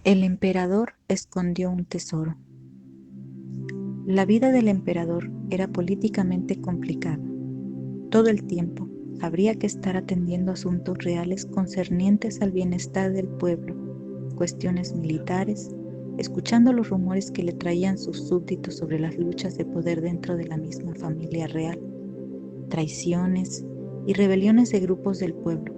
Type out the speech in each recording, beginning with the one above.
El emperador escondió un tesoro. La vida del emperador era políticamente complicada. Todo el tiempo habría que estar atendiendo asuntos reales concernientes al bienestar del pueblo, cuestiones militares, escuchando los rumores que le traían sus súbditos sobre las luchas de poder dentro de la misma familia real, traiciones y rebeliones de grupos del pueblo.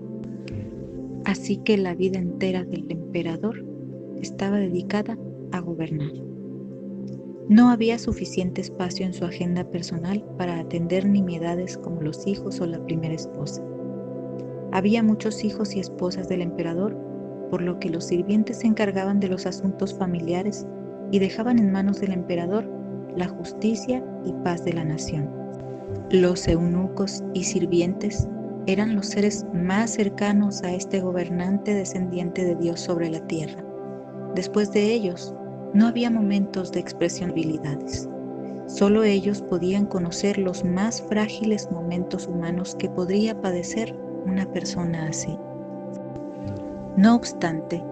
Así que la vida entera del emperador estaba dedicada a gobernar. No había suficiente espacio en su agenda personal para atender nimiedades como los hijos o la primera esposa. Había muchos hijos y esposas del emperador, por lo que los sirvientes se encargaban de los asuntos familiares y dejaban en manos del emperador la justicia y paz de la nación. Los eunucos y sirvientes eran los seres más cercanos a este gobernante descendiente de Dios sobre la tierra. Después de ellos, no había momentos de expresión de habilidades. Solo ellos podían conocer los más frágiles momentos humanos que podría padecer una persona así. No obstante,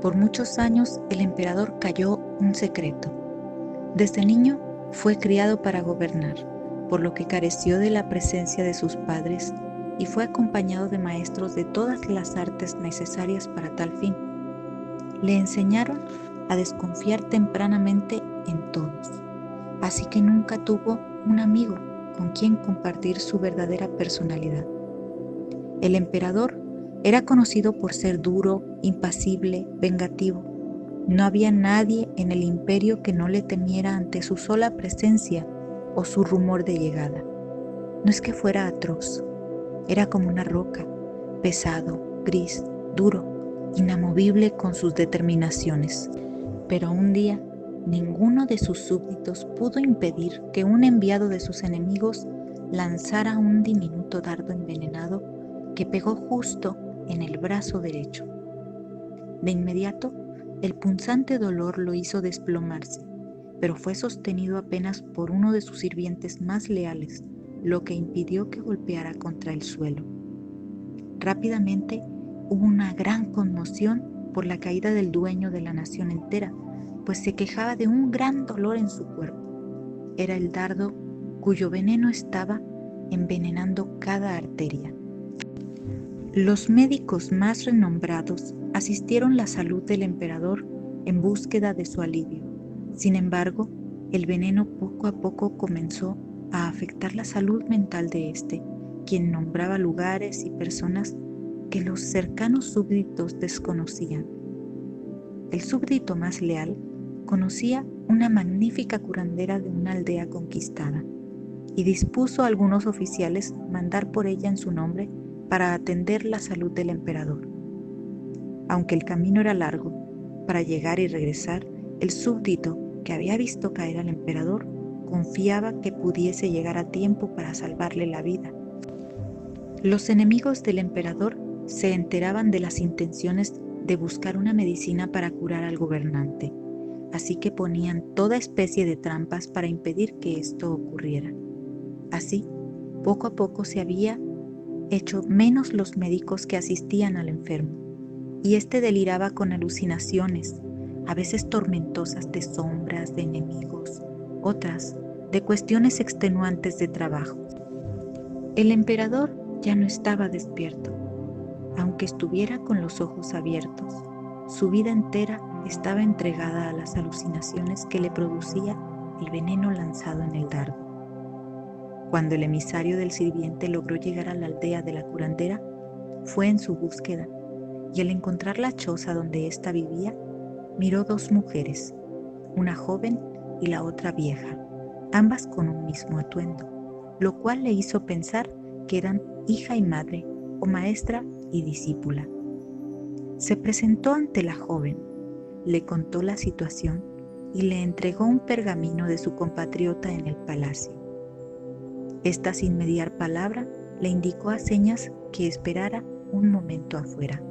por muchos años el emperador calló un secreto. Desde niño fue criado para gobernar, por lo que careció de la presencia de sus padres y fue acompañado de maestros de todas las artes necesarias para tal fin. Le enseñaron a desconfiar tempranamente en todos, así que nunca tuvo un amigo con quien compartir su verdadera personalidad. El emperador era conocido por ser duro, impasible, vengativo. No había nadie en el imperio que no le temiera ante su sola presencia o su rumor de llegada. No es que fuera atroz, era como una roca, pesado, gris, duro, inamovible con sus determinaciones. Pero un día, ninguno de sus súbditos pudo impedir que un enviado de sus enemigos lanzara un diminuto dardo envenenado que pegó justo en el brazo derecho. De inmediato, el punzante dolor lo hizo desplomarse, pero fue sostenido apenas por uno de sus sirvientes más leales, lo que impidió que golpeara contra el suelo. Rápidamente hubo una gran conmoción por la caída del dueño de la nación entera, pues se quejaba de un gran dolor en su cuerpo. Era el dardo cuyo veneno estaba envenenando cada arteria. Los médicos más renombrados asistieron la salud del emperador en búsqueda de su alivio. Sin embargo, el veneno poco a poco comenzó a afectar la salud mental de este, quien nombraba lugares y personas que los cercanos súbditos desconocían. El súbdito más leal conocía una magnífica curandera de una aldea conquistada y dispuso a algunos oficiales mandar por ella en su nombre para atender la salud del emperador. Aunque el camino era largo, para llegar y regresar, el súbdito que había visto caer al emperador confiaba que pudiese llegar a tiempo para salvarle la vida. Los enemigos del emperador se enteraban de las intenciones de buscar una medicina para curar al gobernante, así que ponían toda especie de trampas para impedir que esto ocurriera. Así, poco a poco se había hecho menos los médicos que asistían al enfermo, y éste deliraba con alucinaciones, a veces tormentosas de sombras, de enemigos, otras de cuestiones extenuantes de trabajo. El emperador ya no estaba despierto, aunque estuviera con los ojos abiertos. Su vida entera estaba entregada a las alucinaciones que le producía el veneno lanzado en el dardo. Cuando el emisario del sirviente logró llegar a la aldea de la curandera, fue en su búsqueda, y al encontrar la choza donde ésta vivía, miró dos mujeres, una joven y la otra vieja, ambas con un mismo atuendo, lo cual le hizo pensar que eran hija y madre, o maestra y discípula. Se presentó ante la joven, le contó la situación y le entregó un pergamino de su compatriota en el palacio. Esta, sin mediar palabra, le indicó a señas que esperara un momento afuera.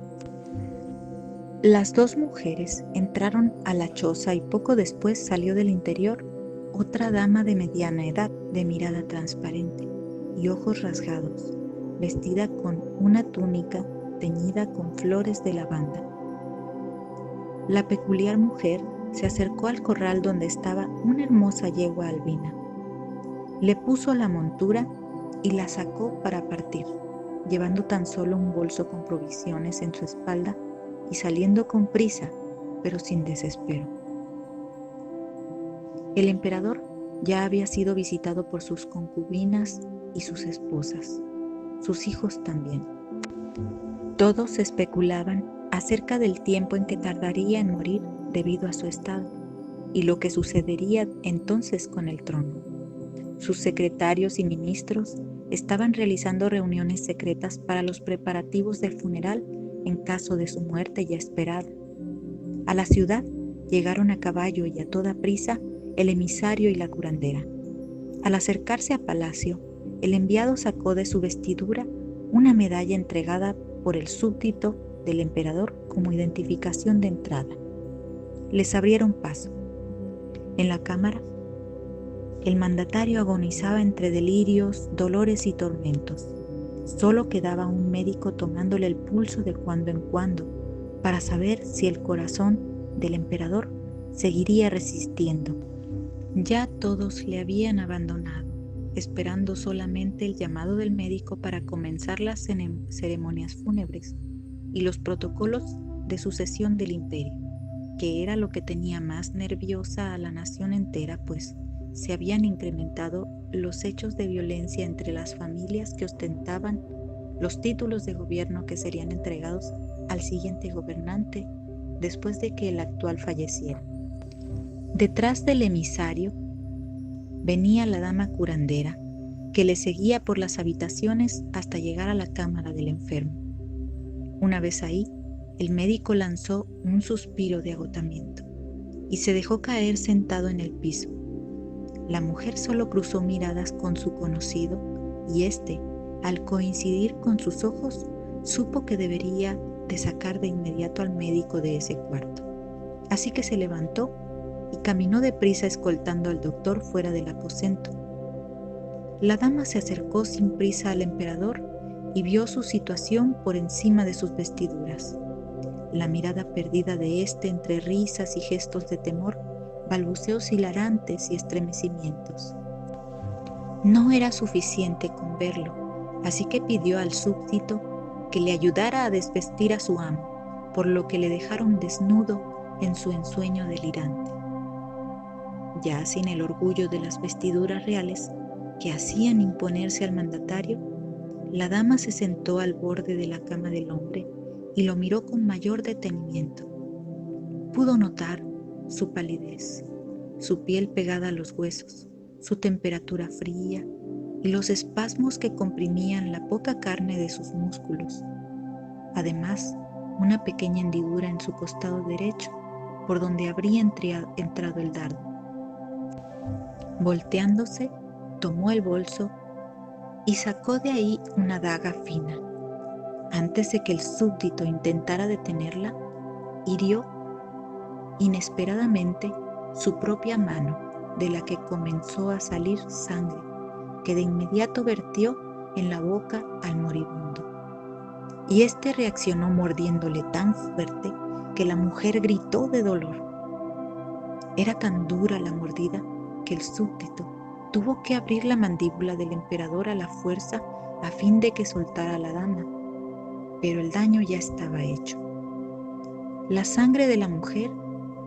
Las dos mujeres entraron a la choza y poco después salió del interior otra dama de mediana edad, de mirada transparente y ojos rasgados, vestida con una túnica teñida con flores de lavanda. La peculiar mujer se acercó al corral donde estaba una hermosa yegua albina. Le puso la montura y la sacó para partir, llevando tan solo un bolso con provisiones en su espalda y saliendo con prisa, pero sin desespero. El emperador ya había sido visitado por sus concubinas y sus esposas, sus hijos también. Todos especulaban acerca del tiempo en que tardaría en morir debido a su estado y lo que sucedería entonces con el trono. Sus secretarios y ministros estaban realizando reuniones secretas para los preparativos del funeral en caso de su muerte ya esperada. A la ciudad llegaron a caballo y a toda prisa el emisario y la curandera. Al acercarse a palacio, el enviado sacó de su vestidura una medalla entregada por el súbdito del emperador como identificación de entrada. Les abrieron paso. En la cámara, el mandatario agonizaba entre delirios, dolores y tormentos. Solo quedaba un médico tomándole el pulso de cuando en cuando para saber si el corazón del emperador seguiría resistiendo. Ya todos le habían abandonado, esperando solamente el llamado del médico para comenzar las ceremonias fúnebres y los protocolos de sucesión del imperio, que era lo que tenía más nerviosa a la nación entera, pues se habían incrementado los hechos de violencia entre las familias que ostentaban los títulos de gobierno que serían entregados al siguiente gobernante después de que el actual falleciera. Detrás del emisario venía la dama curandera, que le seguía por las habitaciones hasta llegar a la cámara del enfermo. Una vez ahí, el médico lanzó un suspiro de agotamiento y se dejó caer sentado en el piso. La mujer solo cruzó miradas con su conocido y éste, al coincidir con sus ojos, supo que debería de sacar de inmediato al médico de ese cuarto. Así que se levantó y caminó deprisa escoltando al doctor fuera del aposento. La dama se acercó sin prisa al emperador y vio su situación por encima de sus vestiduras. La mirada perdida de éste entre risas y gestos de temor, balbuceos hilarantes y estremecimientos. No era suficiente con verlo, así que pidió al súbdito que le ayudara a desvestir a su amo, por lo que le dejaron desnudo en su ensueño delirante. Ya sin el orgullo de las vestiduras reales que hacían imponerse al mandatario, la dama se sentó al borde de la cama del hombre y lo miró con mayor detenimiento. Pudo notar su palidez, su piel pegada a los huesos, su temperatura fría y los espasmos que comprimían la poca carne de sus músculos. Además, una pequeña hendidura en su costado derecho, por donde habría entrado el dardo. Volteándose, tomó el bolso y sacó de ahí una daga fina. Antes de que el súbdito intentara detenerla, hirió inesperadamente su propia mano, de la que comenzó a salir sangre, que de inmediato vertió en la boca al moribundo. Y este reaccionó mordiéndole tan fuerte que la mujer gritó de dolor. Era tan dura la mordida que el súbdito tuvo que abrir la mandíbula del emperador a la fuerza a fin de que soltara a la dama, pero el daño ya estaba hecho. La sangre de la mujer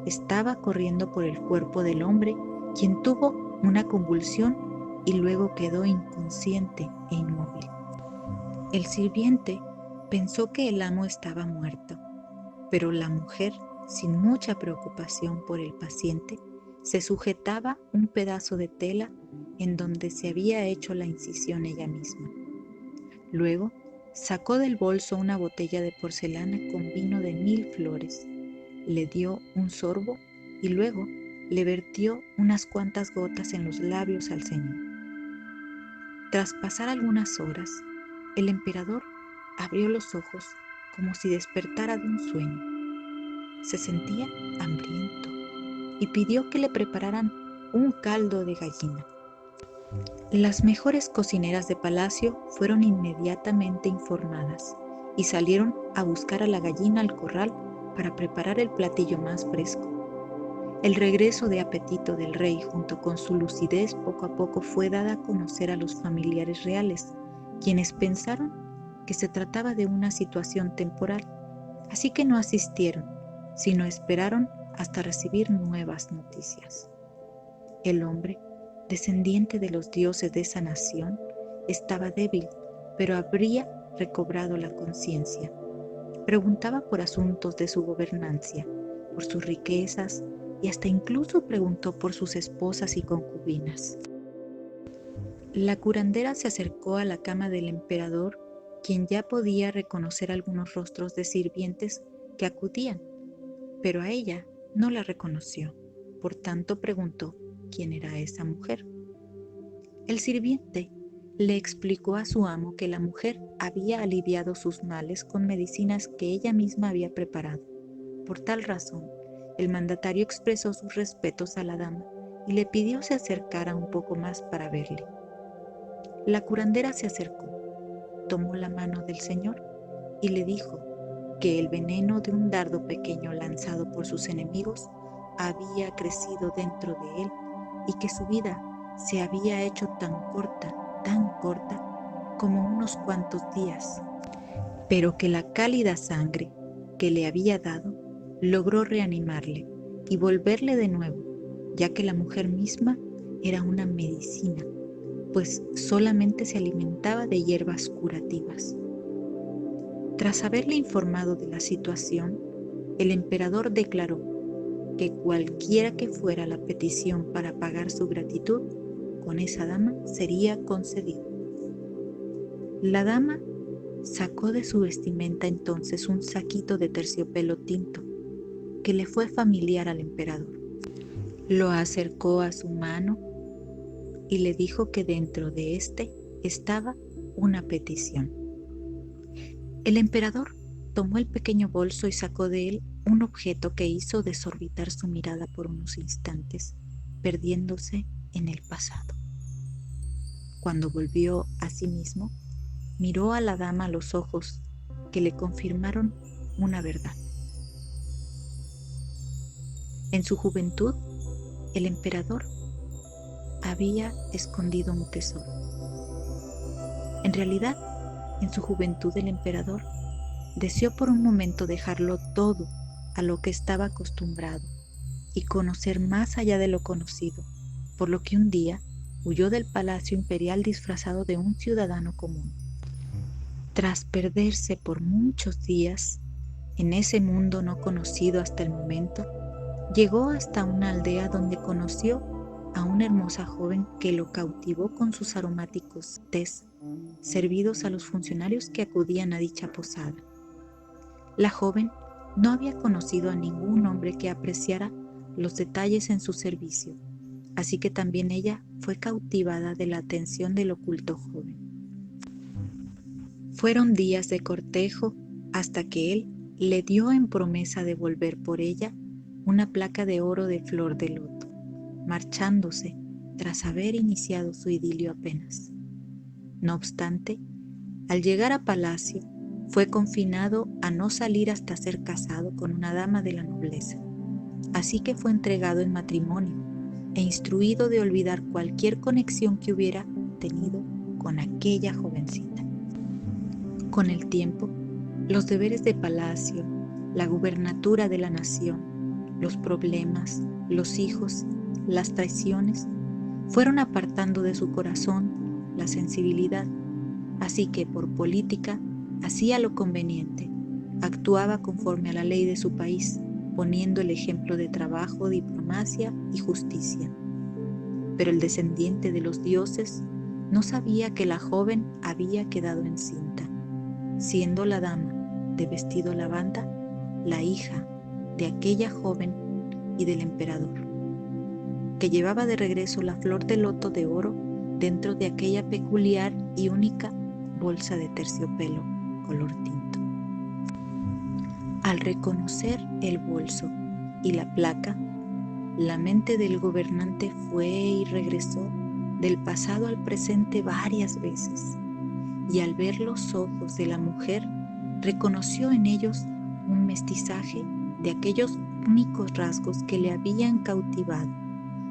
estaba corriendo por el cuerpo del hombre, quien tuvo una convulsión y luego quedó inconsciente e inmóvil. El sirviente pensó que el amo estaba muerto, pero la mujer, sin mucha preocupación por el paciente, se sujetaba un pedazo de tela en donde se había hecho la incisión ella misma. Luego, sacó del bolso una botella de porcelana con vino de 1000 flores, le dio un sorbo y luego le vertió unas cuantas gotas en los labios al señor. Tras pasar algunas horas, el emperador abrió los ojos como si despertara de un sueño. Se sentía hambriento y pidió que le prepararan un caldo de gallina. Las mejores cocineras de palacio fueron inmediatamente informadas y salieron a buscar a la gallina al corral para preparar el platillo más fresco. El regreso de apetito del rey junto con su lucidez poco a poco fue dada a conocer a los familiares reales, quienes pensaron que se trataba de una situación temporal, así que no asistieron, sino esperaron hasta recibir nuevas noticias. El hombre, descendiente de los dioses de esa nación, estaba débil, pero habría recobrado la conciencia. Preguntaba por asuntos de su gobernancia, por sus riquezas y hasta incluso preguntó por sus esposas y concubinas. La curandera se acercó a la cama del emperador, quien ya podía reconocer algunos rostros de sirvientes que acudían, pero a ella no la reconoció. Por tanto, preguntó quién era esa mujer. El sirviente le explicó a su amo que la mujer había aliviado sus males con medicinas que ella misma había preparado. Por tal razón, el mandatario expresó sus respetos a la dama y le pidió se acercara un poco más para verle. La curandera se acercó, tomó la mano del señor y le dijo que el veneno de un dardo pequeño lanzado por sus enemigos había crecido dentro de él y que su vida se había hecho tan corta como unos cuantos días, pero que la cálida sangre que le había dado logró reanimarle y volverle de nuevo, ya que la mujer misma era una medicina, pues solamente se alimentaba de hierbas curativas. Tras haberle informado de la situación, el emperador declaró que cualquiera que fuera la petición para pagar su gratitud con esa dama sería concedido. La dama sacó de su vestimenta entonces un saquito de terciopelo tinto que le fue familiar al emperador. Lo acercó a su mano y le dijo que dentro de éste estaba una petición. El emperador tomó el pequeño bolso y sacó de él un objeto que hizo desorbitar su mirada por unos instantes, perdiéndose en el pasado. Cuando volvió a sí mismo, miró a la dama a los ojos que le confirmaron una verdad. En su juventud, el emperador había escondido un tesoro. En realidad, en su juventud el emperador deseó por un momento dejarlo todo a lo que estaba acostumbrado y conocer más allá de lo conocido, por lo que un día huyó del palacio imperial disfrazado de un ciudadano común. Tras perderse por muchos días en ese mundo no conocido hasta el momento, llegó hasta una aldea donde conoció a una hermosa joven que lo cautivó con sus aromáticos tés servidos a los funcionarios que acudían a dicha posada. La joven no había conocido a ningún hombre que apreciara los detalles en su servicio, así que también ella fue cautivada de la atención del oculto joven. Fueron días de cortejo hasta que él le dio en promesa de volver por ella una placa de oro de flor de loto, marchándose tras haber iniciado su idilio apenas. No obstante, al llegar a palacio, fue confinado a no salir hasta ser casado con una dama de la nobleza. Así que fue entregado en matrimonio e instruido de olvidar cualquier conexión que hubiera tenido con aquella jovencita. Con el tiempo, los deberes de palacio, la gubernatura de la nación, los problemas, los hijos, las traiciones, fueron apartando de su corazón la sensibilidad, así que por política hacía lo conveniente, actuaba conforme a la ley de su país, poniendo el ejemplo de trabajo, diplomacia y justicia. Pero el descendiente de los dioses no sabía que la joven había quedado encinta, siendo la dama de vestido lavanda la hija de aquella joven y del emperador, que llevaba de regreso la flor de loto de oro dentro de aquella peculiar y única bolsa de terciopelo color tinto. Al reconocer el bolso y la placa, la mente del gobernante fue y regresó del pasado al presente varias veces, y al ver los ojos de la mujer, reconoció en ellos un mestizaje de aquellos únicos rasgos que le habían cautivado,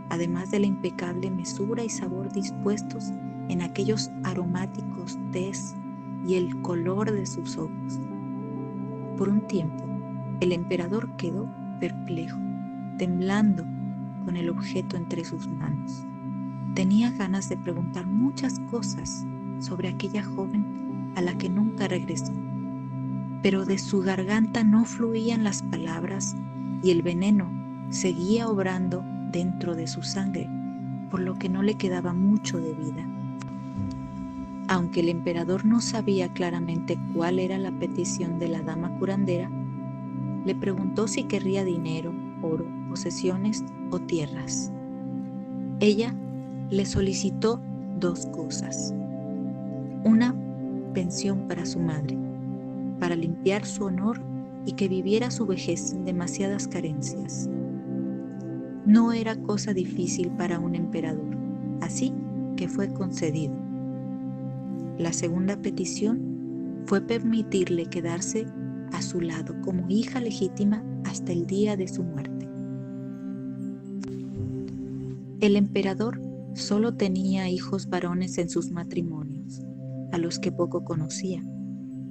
además de la impecable mesura y sabor dispuestos en aquellos aromáticos tés y el color de sus ojos. Por un tiempo, el emperador quedó perplejo, temblando con el objeto entre sus manos. Tenía ganas de preguntar muchas cosas sobre aquella joven a la que nunca regresó, pero de su garganta no fluían las palabras y el veneno seguía obrando dentro de su sangre, por lo que no le quedaba mucho de vida. Aunque el emperador no sabía claramente cuál era la petición de la dama curandera, le preguntó si querría dinero, oro, posesiones o tierras. Ella le solicitó 2 cosas: una pensión para su madre, para limpiar su honor y que viviera su vejez sin demasiadas carencias. No era cosa difícil para un emperador, así que fue concedido. La segunda petición fue permitirle quedarse a su lado como hija legítima hasta el día de su muerte. El emperador solo tenía hijos varones en sus matrimonios, a los que poco conocía,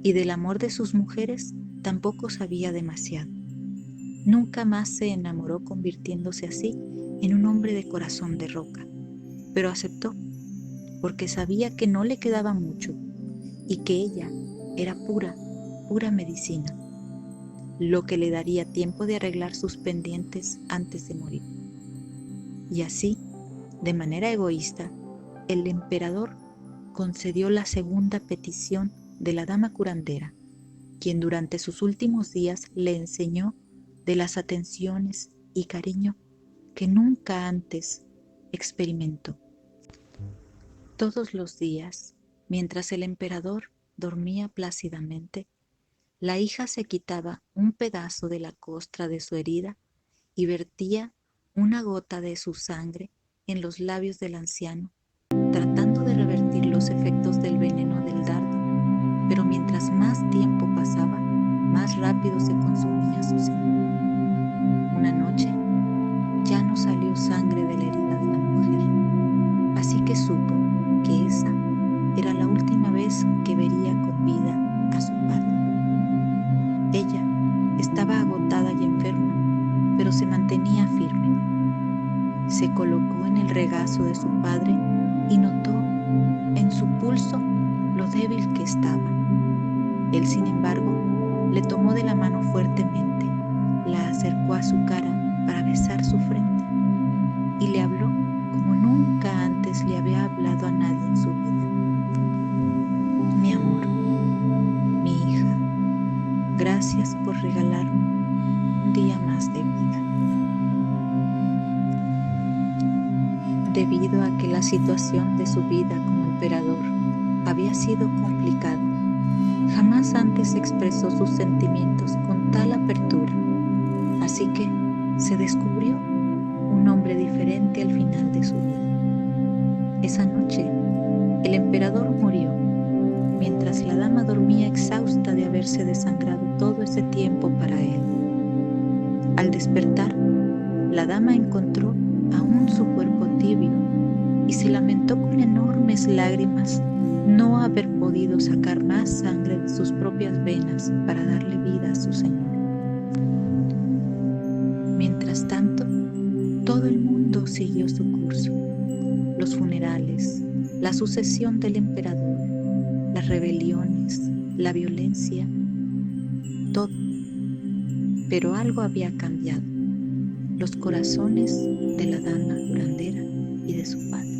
y del amor de sus mujeres tampoco sabía demasiado. Nunca más se enamoró, convirtiéndose así en un hombre de corazón de roca, pero aceptó, porque sabía que no le quedaba mucho y que ella era pura medicina, lo que le daría tiempo de arreglar sus pendientes antes de morir. Y así, de manera egoísta, el emperador concedió la segunda petición de la dama curandera, quien durante sus últimos días le enseñó de las atenciones y cariño que nunca antes experimentó. Todos los días, mientras el emperador dormía plácidamente, la hija se quitaba un pedazo de la costra de su herida y vertía una gota de su sangre en los labios del anciano, tratando de revertir los efectos del veneno del dardo, pero mientras más tiempo pasaba, más rápido se consumía su sangre. Una noche ya no salió sangre de la herida de la mujer, así que supo que esa era la última vez que vería con vida a su padre. Ella estaba agotada y enferma, pero se mantenía firme. Se colocó en el regazo de su padre y notó en su pulso lo débil que estaba. Él, sin embargo, le tomó de la mano fuertemente, la acercó a su cara para besar su frente y le habló como nunca antes le había hablado a nadie en su vida. Mi amor, mi hija, gracias por regalarme un día más de vida. Debido a que la situación de su vida como emperador había sido complicada, jamás antes expresó sus sentimientos con tal apertura, así que se descubrió un hombre diferente al final de su vida. Esa noche, el emperador murió, mientras la dama dormía exhausta de haberse desangrado todo ese tiempo para él. Al despertar, la dama encontró aún su cuerpo tibio y se lamentó con enormes lágrimas no haber podido sacar más sangre de sus propias venas para darle vida a su señor. Mientras tanto, todo el mundo siguió su curso: los funerales, la sucesión del emperador, las rebeliones, la violencia, todo. Pero algo había cambiado: los corazones de la dama curandera y de su padre.